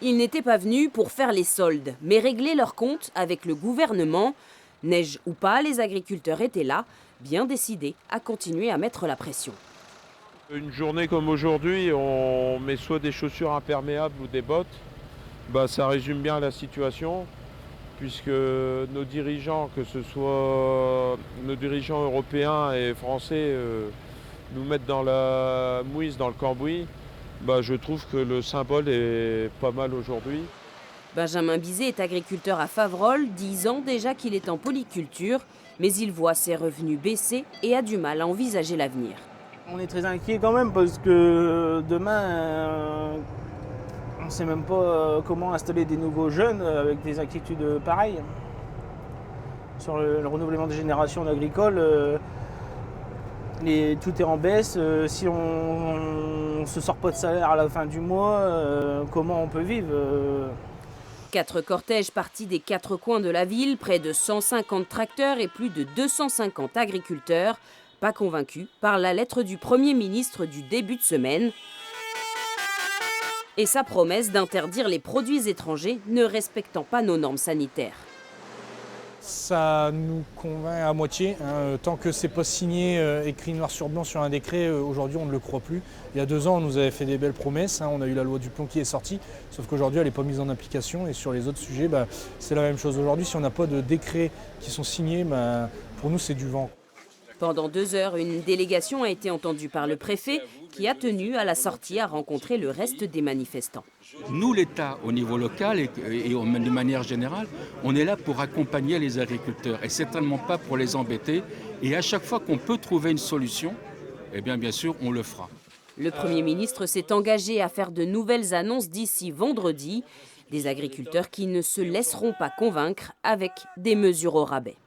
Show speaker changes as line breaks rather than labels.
Ils n'étaient pas venus pour faire les soldes, mais régler leurs comptes avec le gouvernement. Neige ou pas, les agriculteurs étaient là, bien décidés à continuer à mettre la pression.
Une journée comme aujourd'hui, on met soit des chaussures imperméables ou des bottes. Ça résume bien la situation, puisque nos dirigeants, que ce soit nos dirigeants européens et français, nous mettent dans la mouise, dans le cambouis. Je trouve que le symbole est pas mal aujourd'hui.
Benjamin Bizet est agriculteur à Faverolles, 10 ans déjà qu'il est en polyculture, mais il voit ses revenus baisser et a du mal à envisager l'avenir.
On est très inquiet quand même parce que demain, on ne sait même pas comment installer des nouveaux jeunes avec des inquiétudes pareilles. Sur le renouvellement des générations agricoles, tout est en baisse. Si on ne se sort pas de salaire à la fin du mois, comment on peut vivre
4 cortèges partis des 4 coins de la ville, près de 150 tracteurs et plus de 250 agriculteurs, pas convaincus par la lettre du Premier ministre du début de semaine et sa promesse d'interdire les produits étrangers ne respectant pas nos normes sanitaires.
Ça nous convainc à moitié. Tant que c'est pas signé, écrit noir sur blanc sur un décret, aujourd'hui on ne le croit plus. Il y a 2 ans, on nous avait fait des belles promesses. On a eu la loi du plomb qui est sortie, sauf qu'aujourd'hui elle n'est pas mise en application. Et sur les autres sujets, c'est la même chose. Aujourd'hui, si on n'a pas de décrets qui sont signés, pour nous c'est du vent.
Pendant 2 heures, une délégation a été entendue par le préfet qui a tenu à la sortie à rencontrer le reste des manifestants.
Nous, l'État, au niveau local et de manière générale, on est là pour accompagner les agriculteurs et certainement pas pour les embêter. Et à chaque fois qu'on peut trouver une solution, eh bien sûr, on le fera.
Le Premier ministre s'est engagé à faire de nouvelles annonces d'ici vendredi. Des agriculteurs qui ne se laisseront pas convaincre avec des mesures au rabais.